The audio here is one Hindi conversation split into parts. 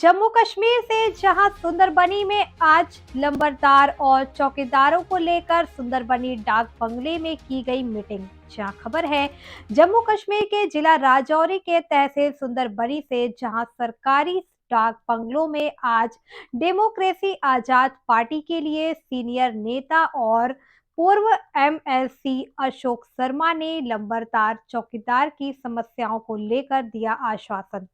जम्मू कश्मीर से जहां सुंदरबनी में आज लंबरदार और चौकीदारों को लेकर सुंदरबनी डाक बंगले में की गई मीटिंग। जहां खबर है जम्मू कश्मीर के जिला राजौरी के तहसील सुंदरबनी से, जहां सरकारी डाक बंगलों में आज डेमोक्रेसी आजाद पार्टी के लिए सीनियर नेता और पूर्व एमएलसी अशोक शर्मा ने लंबरदार चौकीदार की समस्याओं को लेकर दिया आश्वासन।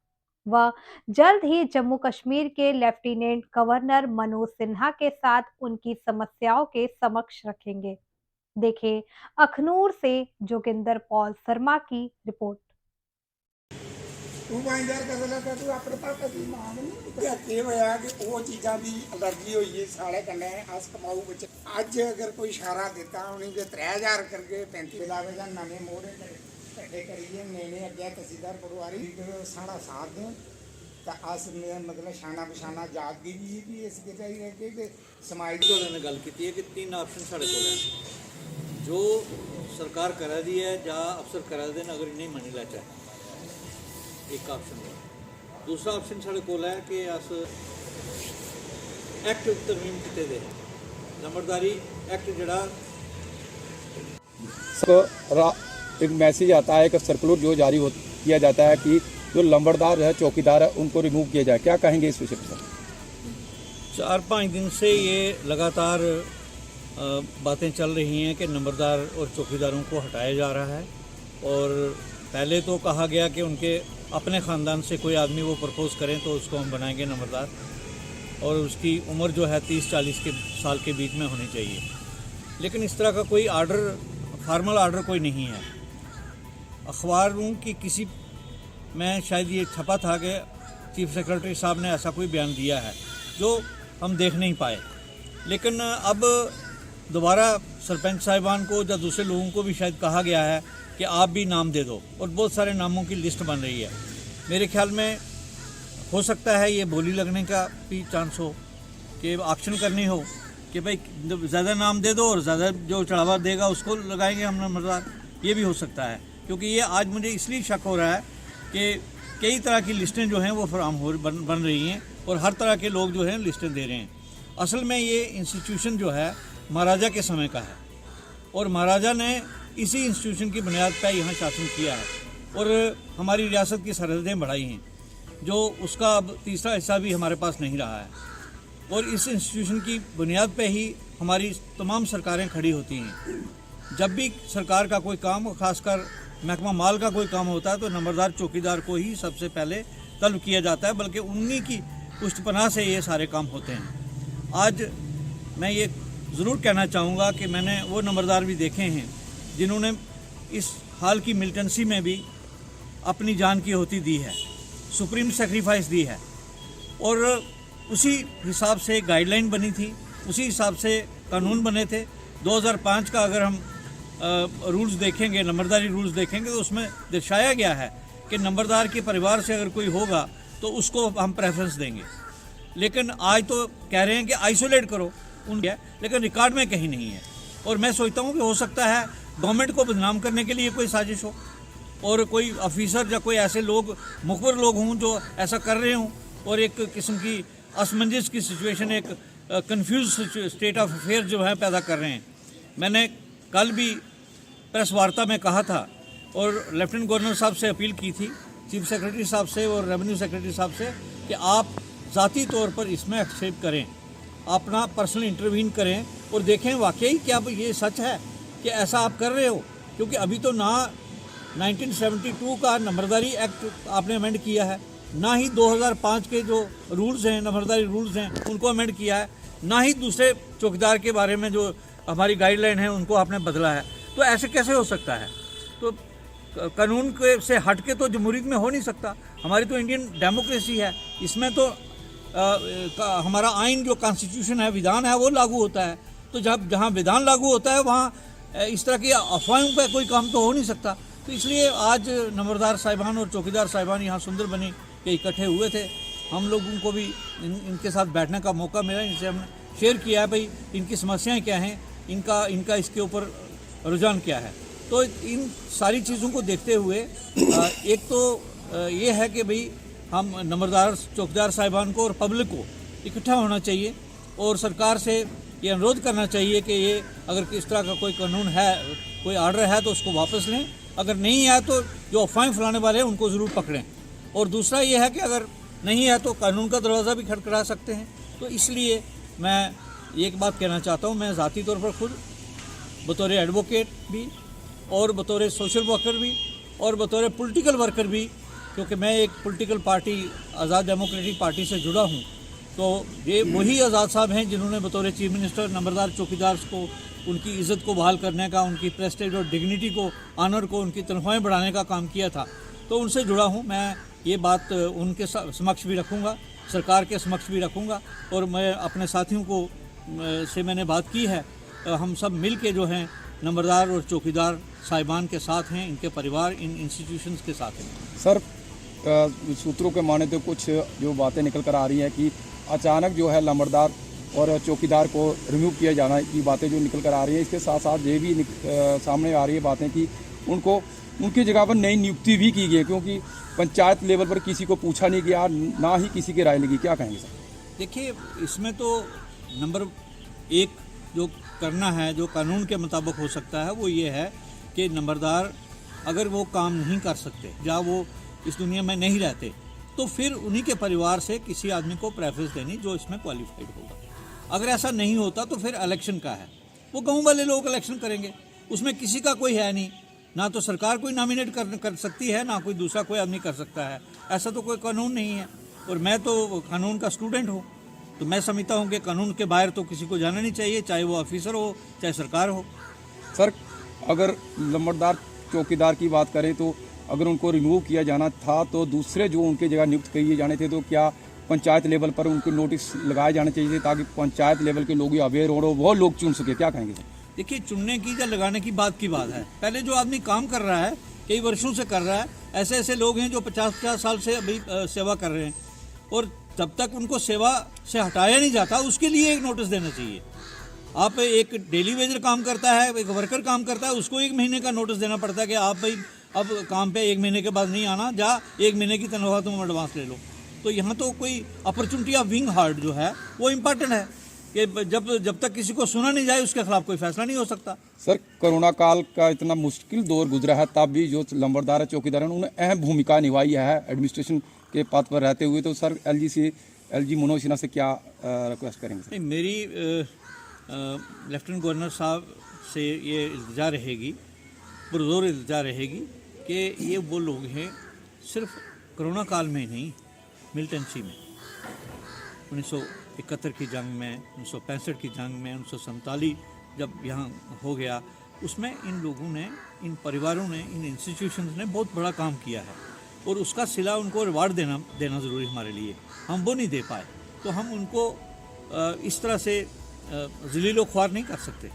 वह जल्द ही जम्मू कश्मीर के लेफ्टिनेंट गवर्नर मनोज सिन्हा के साथ उनकी समस्याओं के समक्ष रखेंगे। देखें अखनूर से जोगिंदर पॉल शर्मा की रिपोर्ट। तू बाइंदर कर लगा तू अपने पापा की मां नहीं के होया कि वो चीज़ां दी एलर्जी हुई है साढ़े कन्ने अस कमाऊ बच्चे अज अगर कोई इशारा देता उन्हें के 3000 करके 35 लावे का नवे मोड़े कटे करिए नेने अगे तहसीलदार पटवारी साड़ा साथ दें तो अस मतलब शाना बशाना जाग गई भी इस चाहिए कि समाज ने गल की है कि 3 ऑप्शन साढ़े को जो सरकार करा दी है या अफसर करा देन अगर नहीं मनी ला चाहे एक ऑप्शन है। दूसरा ऑप्शन साढ़े को है कि अस एक्ट तरमीम किते दे नंबरदारी एक्ट जड़ा एक मैसेज आता है, एक सर्कुलर जो जारी किया जाता है कि जो लंबरदार है चौकीदार है उनको रिमूव किया जाए, क्या कहेंगे इस विषय पर? 4-5 दिन से ये लगातार बातें चल रही हैं कि नंबरदार और चौकीदारों को हटाया जा रहा है। और पहले तो कहा गया कि उनके अपने ख़ानदान से कोई आदमी वो प्रपोज़ करें तो उसको हम बनाएंगे नंबरदार, और उसकी उम्र जो है 30-40 के साल के बीच में होनी चाहिए। लेकिन इस तरह का कोई आर्डर, फार्मल आर्डर कोई नहीं है। अखबारों की किसी में शायद ये छपा था कि चीफ सेक्रेटरी साहब ने ऐसा कोई बयान दिया है जो हम देख नहीं पाए। लेकिन अब दोबारा सरपंच साहिबान को या दूसरे लोगों को भी शायद कहा गया है कि आप भी नाम दे दो, और बहुत सारे नामों की लिस्ट बन रही है। मेरे ख्याल में हो सकता है ये बोली लगने का भी चांस हो कि ऑक्शन करनी हो कि भाई ज़्यादा नाम दे दो और ज़्यादा जो चढ़ावा देगा उसको लगाएंगे हम नंबरदार। ये भी हो सकता है, क्योंकि ये आज मुझे इसलिए शक हो रहा है कि कई तरह की लिस्टें जो हैं वो बन रही हैं और हर तरह के लोग जो हैं लिस्टें दे रहे हैं। असल में ये इंस्टीट्यूशन जो है महाराजा के समय का है, और महाराजा ने इसी इंस्टीट्यूशन की बुनियाद पर यहाँ शासन किया है और हमारी रियासत की सरहदें बढ़ाई हैं, जो उसका अब तीसरा हिस्सा भी हमारे पास नहीं रहा है। और इस इंस्टीट्यूशन की बुनियाद पे ही हमारी तमाम सरकारें खड़ी होती हैं। जब भी सरकार का कोई काम, खासकर महकमा माल का कोई काम होता है, तो नंबरदार चौकीदार को ही सबसे पहले तलब किया जाता है, बल्कि उन्हीं की पुष्टपनाह से ये सारे काम होते हैं। आज मैं ये ज़रूर कहना चाहूँगा कि मैंने वो नंबरदार भी देखे हैं जिन्होंने इस हाल की मिलिटेंसी में भी अपनी जान की आहुति दी है, सुप्रीम सेक्रीफाइस दी है, और उसी हिसाब से गाइडलाइन बनी थी, उसी हिसाब से कानून बने थे। 2005 का अगर हम रूल्स देखेंगे, नंबरदारी रूल्स देखेंगे, तो उसमें दर्शाया गया है कि नंबरदार के परिवार से अगर कोई होगा तो उसको हम प्रेफरेंस देंगे। लेकिन आज तो कह रहे हैं कि आइसोलेट करो उनके, लेकिन रिकॉर्ड में कहीं नहीं है। और मैं सोचता हूँ कि हो सकता है गवर्नमेंट को बदनाम करने के लिए कोई साजिश हो और कोई ऑफिसर या कोई ऐसे लोग, मुखबर लोग हों जो ऐसा कर रहे हों, और एक किस्म की असमंजस की सिचुएशन, एक कंफ्यूज स्टेट ऑफ अफेयर जो है पैदा कर रहे हैं। मैंने कल भी प्रेस वार्ता में कहा था और लेफ्टिनेंट गवर्नर साहब से अपील की थी, चीफ सेक्रेटरी साहब से और रेवेन्यू सेक्रेटरी साहब से, कि आप ज़ाती तौर पर इसमें हस्तक्षेप करें, अपना पर्सनल इंटरवीन करें और देखें वाकई क्या ये सच है कि ऐसा आप कर रहे हो। क्योंकि अभी तो ना 1972 का नंबरदारी एक्ट आपने अमेंड किया है, ना ही 2005 के जो रूल्स हैं, नंबरदारी रूल्स हैं, उनको अमेंड किया है, ना ही दूसरे चौकीदार के बारे में जो हमारी गाइडलाइन है उनको आपने बदला है। तो ऐसे कैसे हो सकता है? तो कानून के से हट के तो जमहूरियत में हो नहीं सकता। हमारी तो इंडियन डेमोक्रेसी है, इसमें तो हमारा आइन जो कॉन्स्टिट्यूशन है, विधान है, वो लागू होता है। तो जहाँ विधान लागू होता है वहाँ इस तरह की अफवाहों पर कोई काम तो हो नहीं सकता। तो इसलिए आज नंबरदार साहिबान और चौकीदार साहिबान यहाँ सुंदरबनी के इकट्ठे हुए थे। हम लोगों को भी इनके साथ बैठने का मौका मिला, इनसे हमने शेयर किया है भाई इनकी समस्याएं क्या हैं, इनका इसके ऊपर रुझान क्या है। तो इन सारी चीज़ों को देखते हुए एक तो ये है कि भाई हम नंबरदार चौकीदार साहिबान को और पब्लिक को इकट्ठा होना चाहिए और सरकार से ये अनुरोध करना चाहिए कि ये अगर इस तरह का कोई कानून है, कोई आर्डर है तो उसको वापस लें, अगर नहीं है तो जो अफवाहें फैलाने वाले हैं उनको ज़रूर पकड़ें। और दूसरा ये है कि अगर नहीं है तो कानून का दरवाज़ा भी खटखटा सकते हैं। तो इसलिए मैं एक बात कहना चाहता हूँ, मैं ज़ाती तौर पर खुद बतौर एडवोकेट भी और बतौर सोशल वर्कर भी और बतौर पॉलिटिकल वर्कर भी, क्योंकि मैं एक पॉलिटिकल पार्टी आज़ाद डेमोक्रेटिक पार्टी से जुड़ा हूँ, तो ये वही आज़ाद साहब हैं जिन्होंने बतौर चीफ मिनिस्टर नंबरदार चौकीदार को उनकी इज़्ज़त को बहाल करने का, उनकी प्रेस्टेज और डिग्निटी को, ऑनर को, उनकी तनख्वाहें बढ़ाने का काम किया था। तो उनसे जुड़ा हूँ। मैं ये बात उनके समक्ष भी रखूँगा, सरकार के समक्ष भी रखूँगा और मैं अपने साथियों को से मैंने बात की है। हम सब मिल के जो हैं नंबरदार और चौकीदार साहिबान के साथ हैं, इनके परिवार, इन इंस्टीट्यूशंस के साथ हैं। सर, सूत्रों के माने तो कुछ जो बातें निकल कर आ रही हैं कि अचानक जो है नंबरदार और चौकीदार को रिमूव किया जाना की बातें जो निकल कर आ रही हैं, इसके साथ साथ ये भी सामने आ रही है बातें कि उनको उनकी जगह पर नई नियुक्ति भी की गई, क्योंकि पंचायत लेवल पर किसी को पूछा नहीं गया, ना ही किसी की राय लगी। क्या कहेंगे सर? देखिए, इसमें तो नंबर एक जो करना है, जो कानून के मुताबिक हो सकता है, वो ये है कि नंबरदार अगर वो काम नहीं कर सकते या वो इस दुनिया में नहीं रहते, तो फिर उन्हीं के परिवार से किसी आदमी को प्रेफरेंस देनी जो इसमें क्वालिफाइड होगा। अगर ऐसा नहीं होता तो फिर इलेक्शन का है, वो गाँव वाले लोग इलेक्शन करेंगे, उसमें किसी का कोई है नहीं, ना तो सरकार कोई नॉमिनेट कर सकती है, ना कोई दूसरा कोई आदमी कर सकता है। ऐसा तो कोई कानून नहीं है। और मैं तो कानून का स्टूडेंट हूँ, तो मैं समझता हूँ कि कानून के बाहर तो किसी को जाना नहीं चाहिए, चाहे वो ऑफिसर हो चाहे सरकार हो। सर, अगर नंबरदार चौकीदार की बात करें तो अगर उनको रिमूव किया जाना था तो दूसरे जो उनके जगह नियुक्त किए जाने थे, तो क्या पंचायत लेवल पर उनके नोटिस लगाए जाने चाहिए ताकि पंचायत लेवल के लोग अवेयर हो, वो लोग चुन सके? क्या कहेंगे सर? देखिए, चुनने की या लगाने की बात है। पहले जो आदमी काम कर रहा है, कई वर्षों से कर रहा है, ऐसे ऐसे लोग हैं जो 50-50 साल से अभी सेवा कर रहे हैं, और तब तक उनको सेवा से हटाया नहीं जाता, उसके लिए एक नोटिस देना चाहिए। आप एक डेली वेजर काम करता है, एक वर्कर काम करता है, उसको 1 महीने का नोटिस देना पड़ता है कि आप भाई अब काम पे 1 महीने के बाद नहीं आना, जा 1 महीने की तनख्वाह तुम एडवांस ले लो। तो यहाँ तो कोई अपॉर्चुनिटी ऑफ विंग हार्ट जो है वो इम्पॉर्टेंट है कि जब तक किसी को सुना नहीं जाए उसके खिलाफ कोई फैसला नहीं हो सकता। सर, कोरोना काल का इतना मुश्किल दौर गुजरा है, तब भी जो नंबरदार है चौकीदार है उन्होंने अहम भूमिका निभाई है एडमिनिस्ट्रेशन के पद पर रहते हुए। तो सर, एलजी मनोज सिन्हा से क्या रिक्वेस्ट करेंगे सर? मेरी लेफ्टिनेंट गवर्नर साहब से ये इल्तिजा रहेगी, पुरजोर इल्तिजा रहेगी कि ये वो लोग हैं, सिर्फ कोरोना काल में नहीं, मिलिटेंसी में 1971 की जंग में, 1965 की जंग में, 1947 जब यहाँ हो गया, उसमें इन लोगों ने, इन परिवारों ने, इन इंस्टीट्यूशंस ने बहुत बड़ा काम किया है और उसका सिला उनको रिवार्ड देना ज़रूरी हमारे लिए। हम वो नहीं दे पाए तो हम उनको इस तरह से ज़लील ख्वार नहीं कर सकते।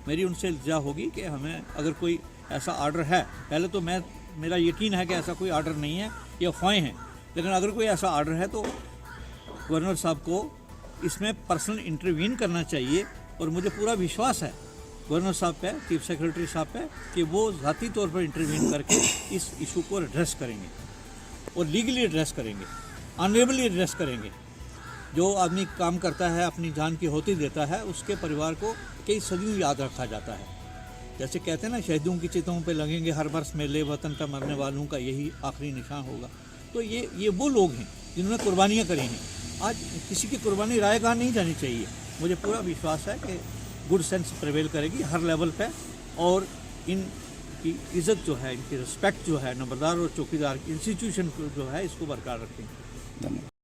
मेरी उनसे इल्तिजा होगी कि हमें अगर कोई ऐसा आर्डर है, पहले तो मेरा यकीन है कि ऐसा कोई आर्डर नहीं है, ये अफवाहें हैं, लेकिन अगर कोई ऐसा आर्डर है तो गवर्नर साहब को इसमें पर्सनल इंटरवीन करना चाहिए। और मुझे पूरा विश्वास है गवर्नर साहब पे, चीफ सेक्रेटरी साहब पे, कि वो ज़ाती तौर पर इंटरवीन करके इस इशू को एड्रेस करेंगे और लीगली एड्रेस करेंगे, ऑनरेबली एड्रेस करेंगे। जो आदमी काम करता है, अपनी जान की आहुति देता है, उसके परिवार को कई सदियों याद रखा जाता है। जैसे कहते हैं ना, शहीदों की चितों पे लगेंगे हर वर्ष मेले, वतन पर मरने वालों का यही आखिरी निशान होगा। तो ये वो लोग हैं जिन्होंने कुर्बानियाँ करी हैं। आज किसी की कुर्बानी रायगाह नहीं जानी चाहिए। मुझे पूरा विश्वास है कि गुड सेंस प्रिवेल करेगी हर लेवल पे और इनकी इज़्ज़त जो है, इनकी रिस्पेक्ट जो है, नंबरदार और चौकीदार इंस्टीट्यूशन जो है, इसको बरकरार रखेंगे। धन्यवाद।